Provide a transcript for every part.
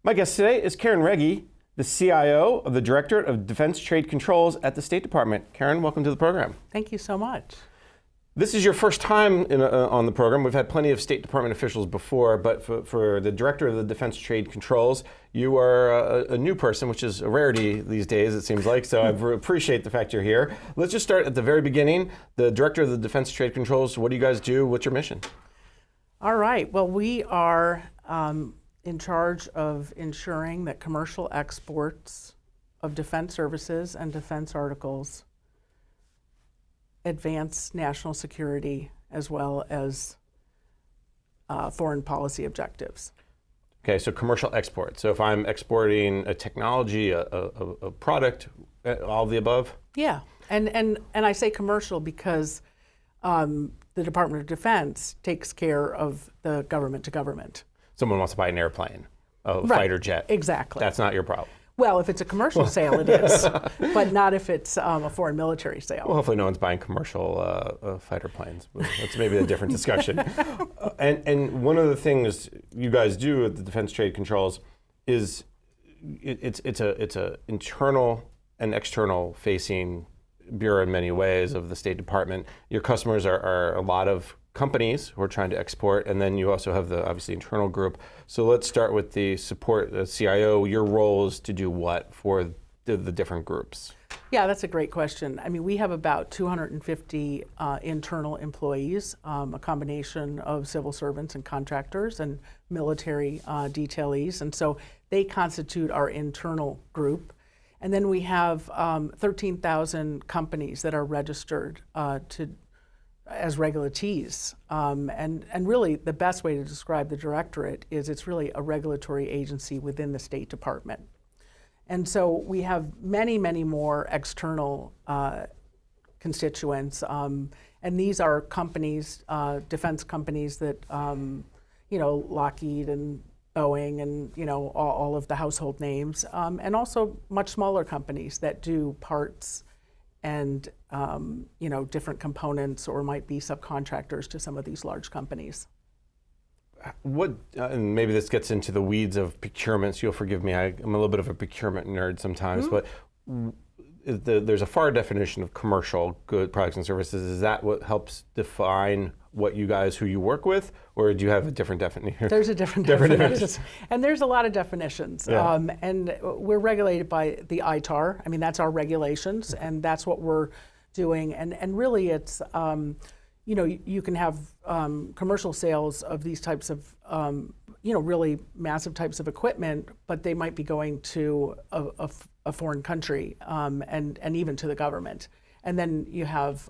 My guest today is Karen Reggie, the CIO of the Directorate of Defense Trade Controls at the State Department. Karen, welcome to the program. Thank you so much. This is your first time on the program. We've had plenty of State Department officials before, but for the Director of the Defense Trade Controls, you are a new person, which is a rarity these days, it seems like, so I appreciate the fact you're here. Let's just start at the very beginning. The Director of the Defense Trade Controls, what do you guys do? What's your mission? All right, well, we are in charge of ensuring that commercial exports of defense services and defense articles advance national security as well as foreign policy objectives. Okay, so commercial export. So if I'm exporting a technology, a product, all of the above? Yeah, and I say commercial because the Department of Defense takes care of the government to government. Someone wants to buy an airplane, a Right, fighter jet. Exactly. That's not your problem. Well, if it's a commercial sale, it is, but not if it's a foreign military sale. Well, hopefully no one's buying commercial fighter planes. But that's maybe a different discussion. And one of the things you guys do at the Defense Trade Controls is it's a internal and external facing bureau in many ways of the State Department. Your customers are a lot of companies who are trying to export, and then you also have the obviously internal group. So let's start with the support, the CIO. Your role is to do what for the different groups? Yeah, that's a great question. I mean, we have about 250 internal employees, a combination of civil servants and contractors and military detailees, and so they constitute our internal group. And then we have 13,000 companies that are registered as regulatees. And really the best way to describe the directorate is it's really a regulatory agency within the State Department. And so we have many, many more external constituents. And these are companies, defense companies that, Lockheed and Boeing and, all of the household names, and also much smaller companies that do parts and different components or might be subcontractors to some of these large companies. What, and maybe this gets into the weeds of procurement, so you'll forgive me, I'm a little bit of a procurement nerd sometimes, but there's a FAR definition of commercial good products and services. Is that what helps define what you guys, who you work with, or do you have a different definition? There's a different definition. And there's a lot of definitions. Yeah. And we're regulated by the ITAR. I mean, that's our regulations, and that's what we're doing. And really it's, you can have commercial sales of these types of, really massive types of equipment, but they might be going to a foreign country and even to the government. And then you have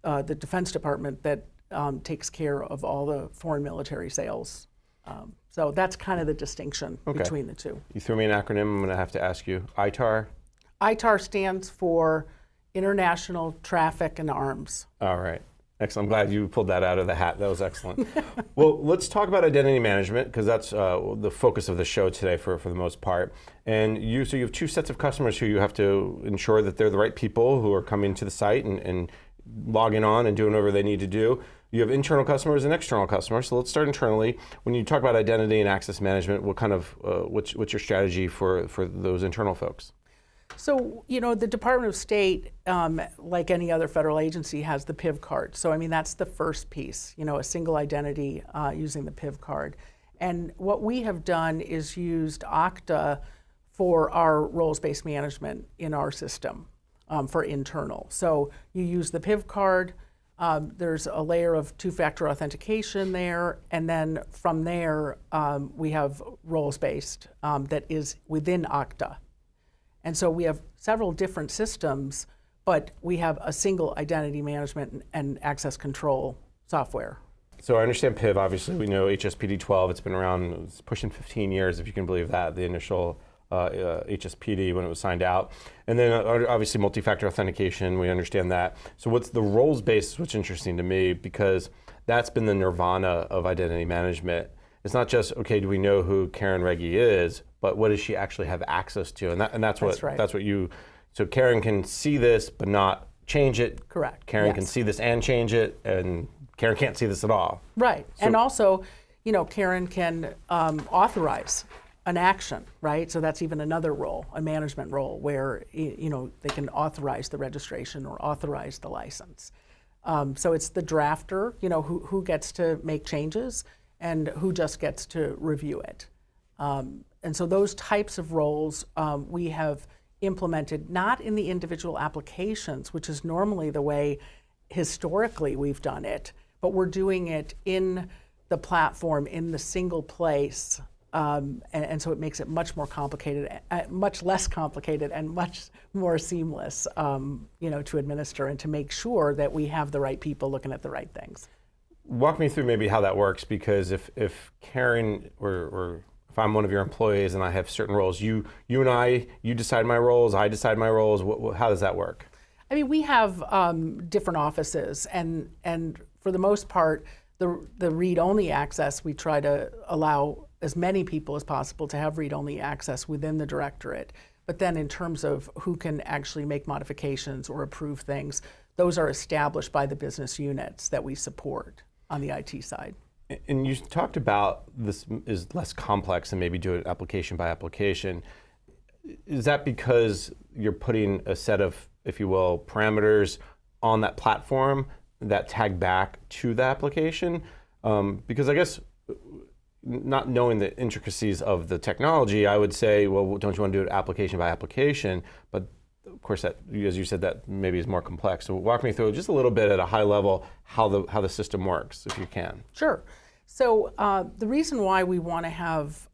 the Defense Department that takes care of all the foreign military sales. So that's kind of the distinction between the two. You threw me an acronym, I'm going to have to ask you. ITAR? ITAR stands for International Traffic in Arms. All right. Excellent. I'm glad you pulled that out of the hat. That was excellent. Well, let's talk about identity management, because that's the focus of the show today for the most part. And so you have two sets of customers who you have to ensure that they're the right people who are coming to the site and logging on and doing whatever they need to do. You have internal customers and external customers. So let's start internally. When you talk about identity and access management, what kind of what's your strategy for those internal folks? So, the Department of State, like any other federal agency, has the PIV card. So, I mean, that's the first piece, a single identity using the PIV card. And what we have done is used Okta for our roles-based management in our system for internal. So you use the PIV card, there's a layer of two-factor authentication there, and then from there, we have roles-based that is within Okta. And so we have several different systems, but we have a single identity management and access control software. So I understand PIV, obviously we know HSPD 12, it's been around, it's pushing 15 years if you can believe that, the initial HSPD when it was signed out. And then obviously multi-factor authentication, we understand that. So what's the roles-based, which is interesting to me, because that's been the nirvana of identity management. It's not just, okay, do we know who Karen Reggie is, but what does she actually have access to? And that's what you, so Karen can see this but not change it. Correct. Karen can see this and change it, and Karen can't see this at all. Right. So, and also, Karen can authorize an action, right? So that's even another role, a management role, where they can authorize the registration or authorize the license. So it's the drafter, who gets to make changes and who just gets to review it. And so those types of roles we have implemented, not in the individual applications, which is normally the way historically we've done it, but we're doing it in the platform, in the single place. And so it makes it much more complicated, much less complicated, and much more seamless, to administer and to make sure that we have the right people looking at the right things. Walk me through maybe how that works, because if Karen or if I'm one of your employees and I have certain roles, you decide my roles, I decide my roles. How does that work? I mean, we have different offices, and for the most part, the read-only access, we try to allow as many people as possible to have read-only access within the directorate. But then in terms of who can actually make modifications or approve things, those are established by the business units that we support on the IT side. And you talked about this is less complex and maybe do it application by application. Is that because you're putting a set of, if you will, parameters on that platform that tag back to the application? Because I guess not knowing the intricacies of the technology, I would say, well, don't you want to do it application by application? But of course, that, as you said, that maybe is more complex. So walk me through just a little bit at a high level how the system works, if you can. Sure. So the reason why we want to have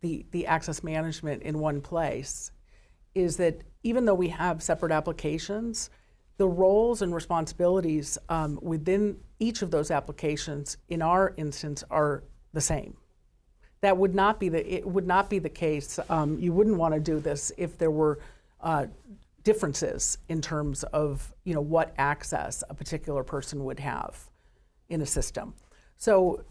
the access management in one place is that even though we have separate applications, the roles and responsibilities within each of those applications in our instance are the same. That would not be the case. You wouldn't want to do this if there were differences in terms of what access a particular person would have in a system. So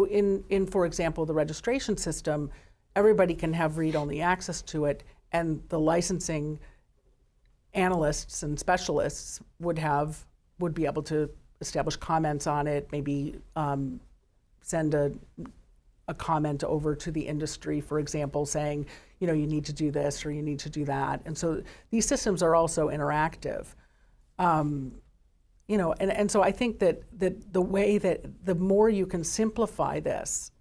in for example, the registration system, everybody can have read-only access to it, and the licensing analysts and specialists would be able to establish comments on it, maybe send a comment over to the industry, for example, saying, you need to do this or you need to do that. And so these systems are also interactive. And so I think that the way that the more you can simplify this,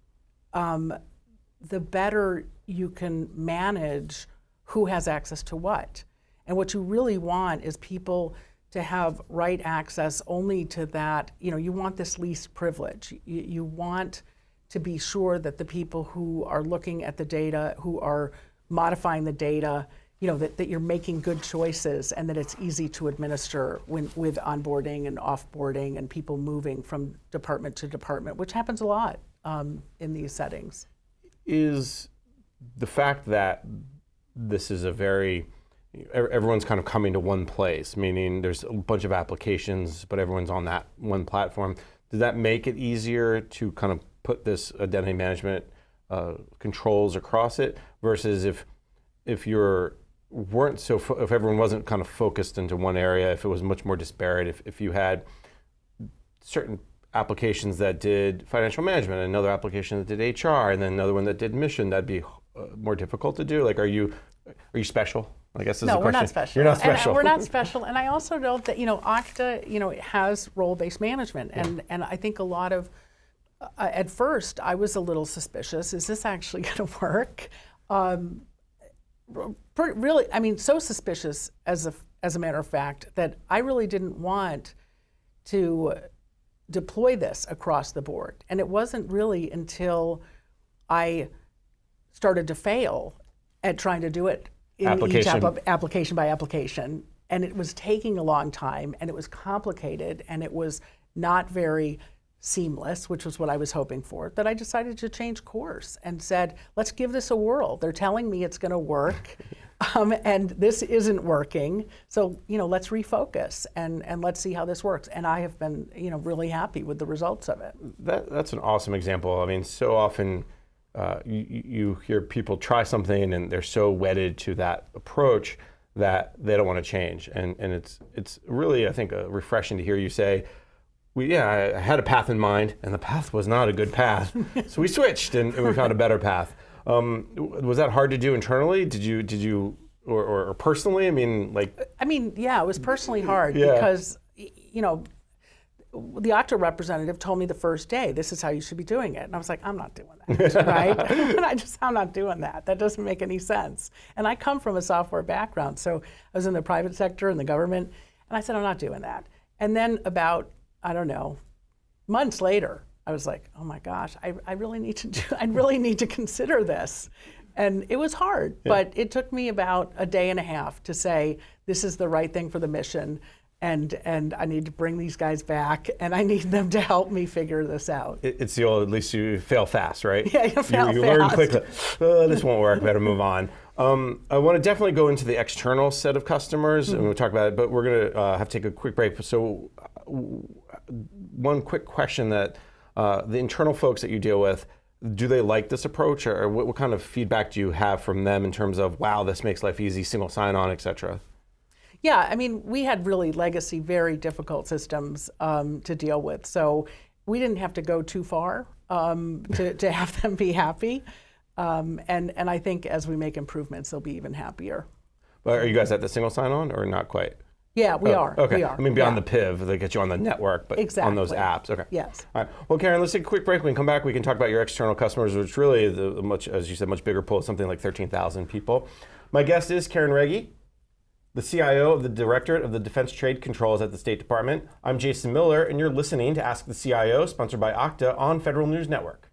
the better you can manage who has access to what. And what you really want is people to have right access only to that. You want this least privilege. You want to be sure that the people who are looking at the data, who are modifying the data, that you're making good choices and that it's easy to administer with onboarding and offboarding and people moving from department to department, which happens a lot in these settings. Is the fact that this is everyone's kind of coming to one place, meaning there's a bunch of applications, but everyone's on that one platform, does that make it easier to kind of put this identity management controls across it versus if everyone wasn't kind of focused into one area, if it was much more disparate, if you had certain applications that did financial management, another application that did HR, and then another one that did mission, that'd be more difficult to do? Like, are you special? I guess is the question. No, we're not special. You're not special. And we're not special. And I also know that, Okta, has role-based management. Yeah. And I think a lot of, at first, I was a little suspicious. Is this actually going to work? Really, so suspicious as a matter of fact that I really didn't want to deploy this across the board. And it wasn't really until I started to fail at trying to do it in application by application, and it was taking a long time, and it was complicated, and it was not very seamless, which was what I was hoping for, that I decided to change course and said, let's give this a whirl. They're telling me it's going to work, and this isn't working, so let's refocus and let's see how this works. And I have been really happy with the results of it. That's an awesome example. I mean, so often you hear people try something and they're so wedded to that approach that they don't want to change. And it's really, I think, refreshing to hear you say, I had a path in mind, and the path was not a good path. So we switched, and we found a better path. Was that hard to do internally? Did you, or personally? I mean, yeah, it was personally hard because, the Okta representative told me the first day, this is how you should be doing it. And I was like, I'm not doing that, right? I'm not doing that. That doesn't make any sense. And I come from a software background. So I was in the private sector and the government, and I said, I'm not doing that. And then about, I don't know, months later, I was like, oh my gosh, I really need to consider this. And it was hard, but it took me about a day and a half to say, this is the right thing for the mission. And I need to bring these guys back, and I need them to help me figure this out. It's the old, at least you fail fast, right? Yeah, you fail fast. You learn quickly. This won't work, better move on. I want to definitely go into the external set of customers, and we'll talk about it, but we're going to have to take a quick break. So one quick question that the internal folks that you deal with, do they like this approach, or what kind of feedback do you have from them in terms of, wow, this makes life easy, single sign-on, et cetera? Yeah, I mean, we had really legacy, very difficult systems to deal with. So we didn't have to go too far to have them be happy. And I think as we make improvements, they'll be even happier. But are you guys at the single sign-on or not quite? Yeah, we are. Okay. We are. I mean, beyond the PIV, they get you on the network, but on those apps. Okay. Yes. All right. Well, Karen, let's take a quick break. When we come back, we can talk about your external customers, which really is a much, as you said, much bigger pool, something like 13,000 people. My guest is Karen Reggie, the CIO of the Directorate of the Defense Trade Controls at the State Department. I'm Jason Miller, and you're listening to Ask the CIO, sponsored by Okta on Federal News Network.